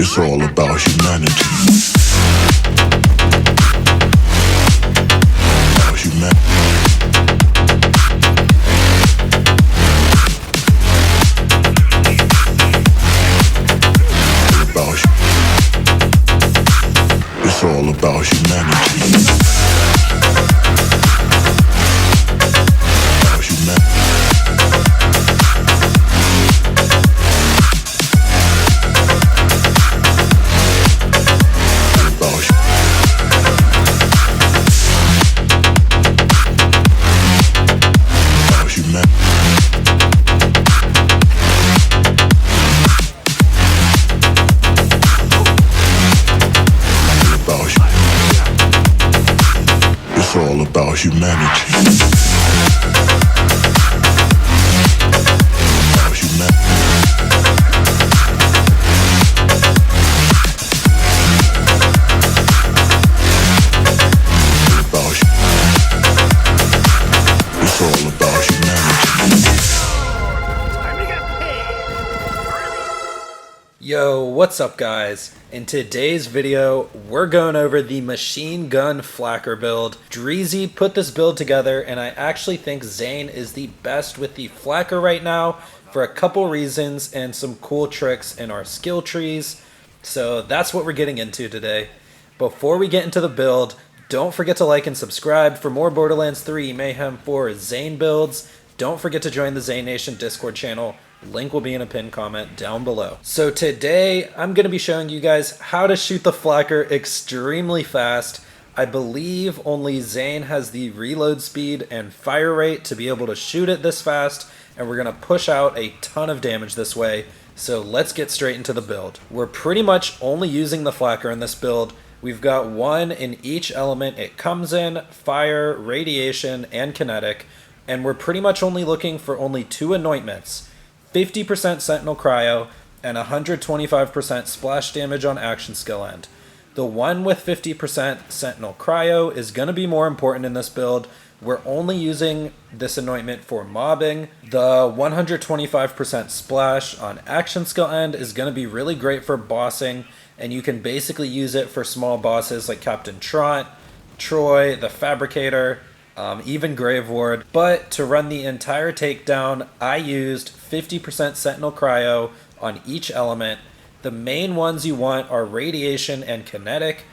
It's all about humanity. About humanity. It's all about humanity. About humanity. It's all about humanity. About humanity. It's all about humanity. Yo, what's up guys? In today's video, we're going over the machine gun Flakker build. Dreazzy put this build together and I actually think Zane is the best with the Flakker right now for a couple reasons and some cool tricks in our skill trees. So that's what we're getting into today. Before we get into the build, don't forget to like and subscribe for more Borderlands 3, Mayhem 4, Zane builds. Don't forget to join the Zane Nation Discord channel. Link will be in a pinned comment down below. So today, I'm going to be showing you guys how to shoot the Flakker extremely fast. I believe only Zane has the reload speed and fire rate to be able to shoot it this fast, and we're going to push out a ton of damage this way. So let's get straight into the build. We're pretty much only using the Flakker in this build. We've got one in each element it comes in: fire, radiation, and kinetic. And we're pretty much only looking for only two anointments: 50% Sentinel Cryo and 125% splash damage on action skill end. The one with 50% Sentinel Cryo is going to be more important in this build. We're only using this anointment for mobbing. The 125% splash on action skill end is going to be really great for bossing, and you can basically use it for small bosses like Captain Trot, Troy, the Fabricator, even Grave Ward. But to run the entire takedown, I used 50% Sentinel Cryo on each element. The main ones you want are radiation and kinetic.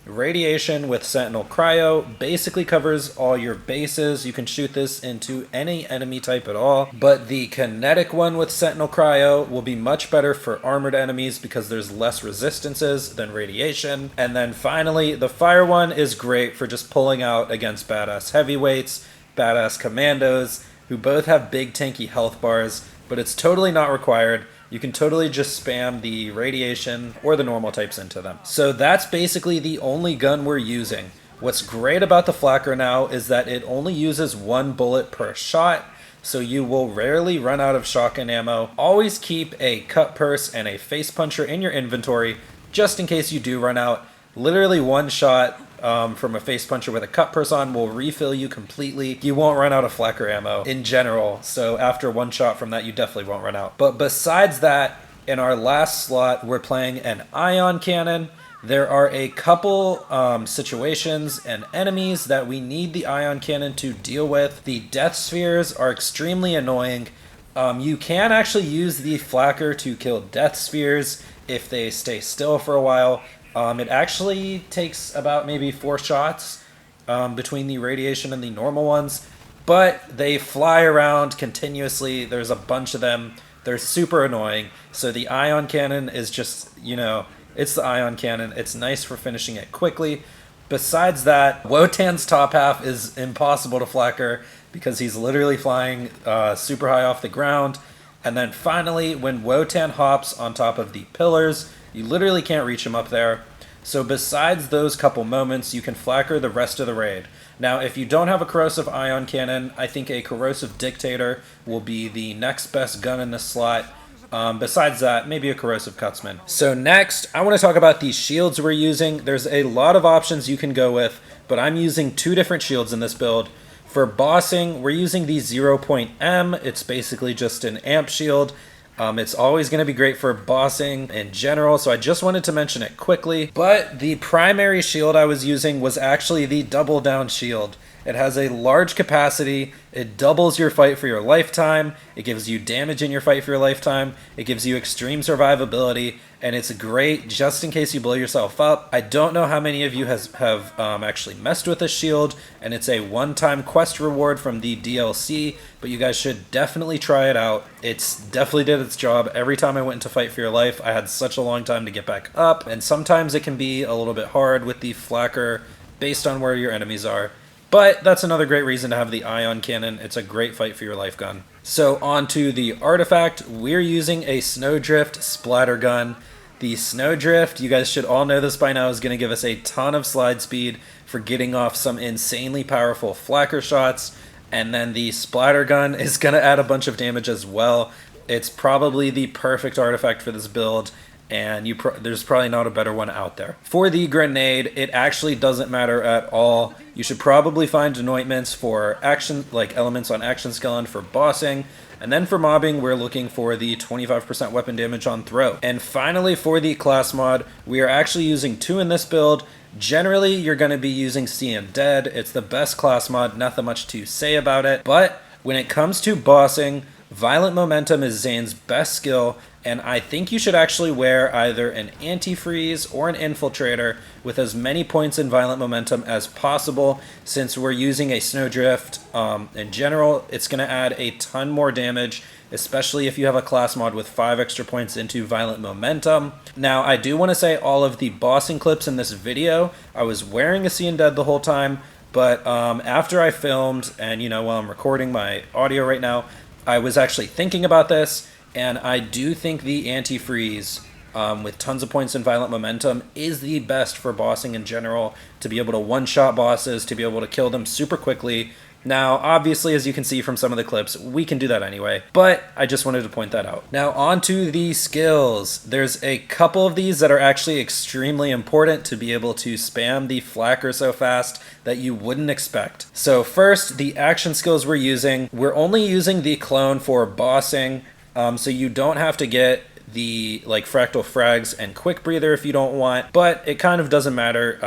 Radiation with Sentinel Cryo basically covers all your bases. You can shoot this into any enemy type at all. But the kinetic one with Sentinel Cryo will be much better for armored enemies because there's less resistances than radiation. And then finally, the fire one is great for just pulling out against badass heavyweights, badass commandos, who both have big tanky health bars, but it's totally not required. You can totally just spam the radiation or the normal types into them. So that's basically the only gun we're using. What's great about the Flakker now is that it only uses one bullet per shot, so you will rarely run out of shotgun ammo. Always keep a cut purse and a face puncher in your inventory just in case you do run out. Literally one shot from a face puncher with a cut purse on will refill you completely. You won't run out of Flakker ammo in general, so after one shot from that you definitely won't run out. But besides that, in our last slot we're playing an ion cannon. There are a couple situations and enemies that we need the ion cannon to deal with. The death spheres are extremely annoying. You can actually use the Flakker to kill death spheres if they stay still for a while. It actually takes about maybe 4 shots between the radiation and the normal ones, but they fly around continuously. There's a bunch of them. They're super annoying. So the ion cannon is just, you know, it's the ion cannon. It's nice for finishing it quickly. Besides that, Wotan's top half is impossible to Flakker because he's literally flying super high off the ground. And then finally, when Wotan hops on top of the pillars, you literally can't reach him up there. So besides those couple moments, you can Flakker the rest of the raid. Now, if you don't have a corrosive ion cannon, I think a corrosive dictator will be the next best gun in this slot. Besides that, maybe a corrosive cutsman. So next, I want to talk about these shields we're using. There's a lot of options you can go with, but I'm using 2 different shields in this build. For bossing, we're using the 0.M. It's basically just an amp shield. It's always going to be great for bossing in general, so I just wanted to mention it quickly. But the primary shield I was using was actually the double down shield. It has a large capacity, it doubles your fight for your lifetime, it gives you damage in your fight for your lifetime, it gives you extreme survivability, and it's great just in case you blow yourself up. I don't know how many of you have actually messed with this shield, and it's a one-time quest reward from the DLC, but you guys should definitely try it out. It's definitely did its job. Every time I went into fight for your life, I had such a long time to get back up, and sometimes it can be a little bit hard with the Flakker based on where your enemies are. But that's another great reason to have the ion cannon. It's a great fight for your life gun. So on to the artifact. We're using a snowdrift splatter gun. The snowdrift, you guys should all know this by now, is going to give us a ton of slide speed for getting off some insanely powerful Flakker shots. And then the splatter gun is going to add a bunch of damage as well. It's probably the perfect artifact for this build, and there's probably not a better one out there. For the grenade, it actually doesn't matter at all. You should probably find anointments for action, like elements on action skill and for bossing. And then for mobbing, we're looking for the 25% weapon damage on throw. And finally, for the class mod, we are actually using 2 in this build. Generally, you're going to be using See Undead. It's the best class mod, nothing much to say about it. But when it comes to bossing, Violent Momentum is Zane's best skill, and I think you should actually wear either an antifreeze or an infiltrator with as many points in Violent Momentum as possible. Since we're using a snowdrift in general, it's going to add a ton more damage, especially if you have a class mod with 5 extra points into Violent Momentum. Now, I do want to say all of the bossing clips in this video, I was wearing a See Undead the whole time, but after I filmed, and while I'm recording my audio right now, I was actually thinking about this, and I do think the antifreeze with tons of points in Violent Momentum is the best for bossing in general, to be able to one-shot bosses, to be able to kill them super quickly. Now, obviously, as you can see from some of the clips, we can do that anyway, but I just wanted to point that out. Now, on to the skills. There's a couple of these that are actually extremely important to be able to spam the Flakker so fast that you wouldn't expect. So first, the action skills we're using. We're only using the clone for bossing, so you don't have to get the fractal frags and quick breather if you don't want, but it kind of doesn't matter.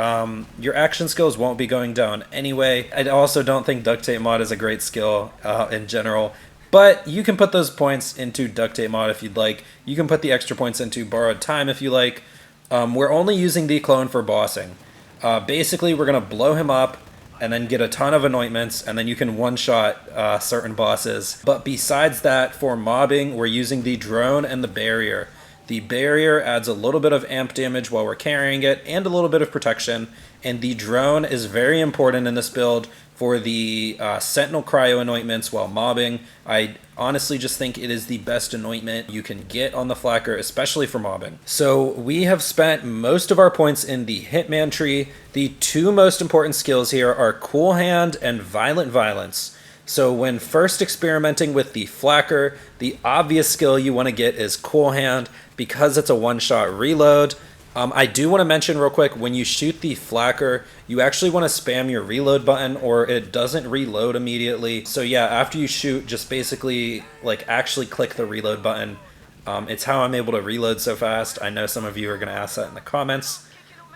Your action skills won't be going down anyway. I also don't think duct tape mod is a great skill in general, but you can put those points into duct tape mod if you'd like. You can put the extra points into borrowed time if you like. We're only using the clone for bossing. Basically, we're gonna blow him up and then get a ton of anointments, and then you can one-shot certain bosses. But besides that, for mobbing, we're using the drone and the barrier. The barrier adds a little bit of amp damage while we're carrying it, and a little bit of protection, and the drone is very important in this build for the Sentinel Cryo anointments while mobbing. I honestly just think it is the best anointment you can get on the Flakker, especially for mobbing. So we have spent most of our points in the Hitman tree. The 2 most important skills here are Cool Hand and Violent Violence. So when first experimenting with the Flakker, the obvious skill you want to get is Cool Hand because it's a one-shot reload. I do want to mention real quick, when you shoot the Flakker, you actually want to spam your reload button or it doesn't reload immediately. So yeah, after you shoot, just basically actually click the reload button. It's how I'm able to reload so fast. I know some of you are going to ask that in the comments.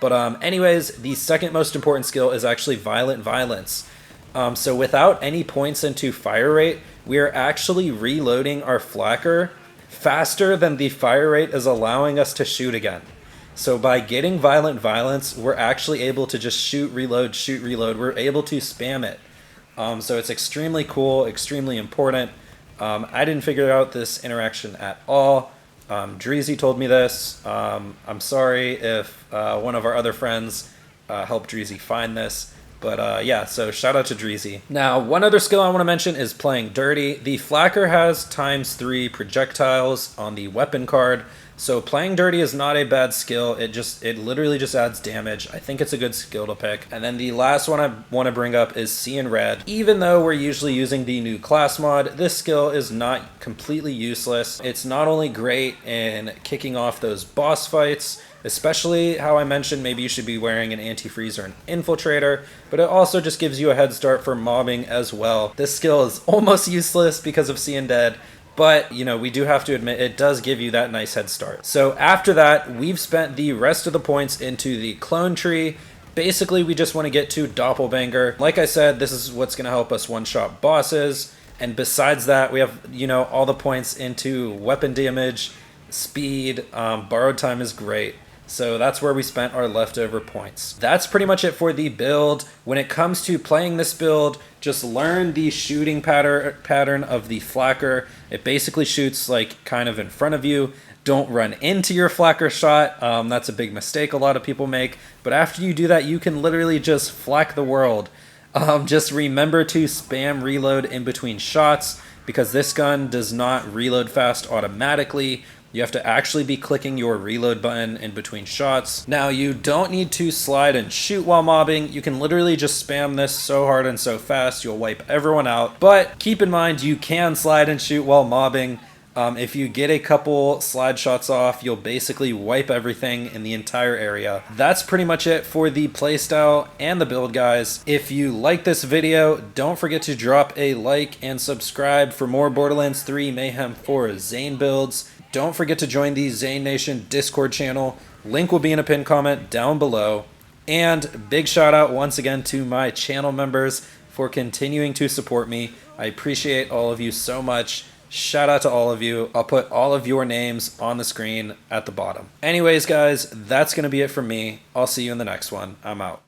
But anyways, the second most important skill is actually Violent Violence. So without any points into fire rate, we are actually reloading our Flakker faster than the fire rate is allowing us to shoot again. So by getting Violent Violence, we're actually able to just shoot, reload. We're able to spam it. So it's extremely cool, extremely important. I didn't figure out this interaction at all. Dreazzy told me this. I'm sorry if one of our other friends helped Dreazzy find this. But yeah, so shout out to Dreazzy. Now, one other skill I want to mention is playing dirty. The Flakker has ×3 projectiles on the weapon card. So playing dirty is not a bad skill. It literally just adds damage. I think it's a good skill to pick. And then the last one I want to bring up is See in Red. Even though we're usually using the new class mod, this skill is not completely useless. It's not only great in kicking off those boss fights, especially how I mentioned maybe you should be wearing an antifreeze or an infiltrator, but it also just gives you a head start for mobbing as well. This skill is almost useless because of See Undead, but you know, we do have to admit it does give you that nice head start. So after that, we've spent the rest of the points into the clone tree. Basically, we just want to get to doppelbanger. Like I said, this is what's going to help us one-shot bosses. And besides that, we have, you know, all the points into weapon damage, speed, borrowed time is great. So that's where we spent our leftover points. That's pretty much it for the build. When it comes to playing this build, just learn the shooting pattern of the Flakker. It basically shoots like kind of in front of you. Don't run into your Flakker shot. That's a big mistake a lot of people make. But after you do that, you can literally just flak the world. Just remember to spam reload in between shots, because this gun does not reload fast automatically. You have to actually be clicking your reload button in between shots. Now, you don't need to slide and shoot while mobbing. You can literally just spam this so hard and so fast, you'll wipe everyone out. But keep in mind, you can slide and shoot while mobbing. If you get a couple slide shots off, you'll basically wipe everything in the entire area. That's pretty much it for the playstyle and the build, guys. If you like this video, don't forget to drop a like and subscribe for more Borderlands 3 Mayhem 4 Zane builds. Don't forget to join the Zane Nation Discord channel. Link will be in a pinned comment down below. And big shout out once again to my channel members for continuing to support me. I appreciate all of you so much. Shout out to all of you. I'll put all of your names on the screen at the bottom. Anyways, guys, that's going to be it from me. I'll see you in the next one. I'm out.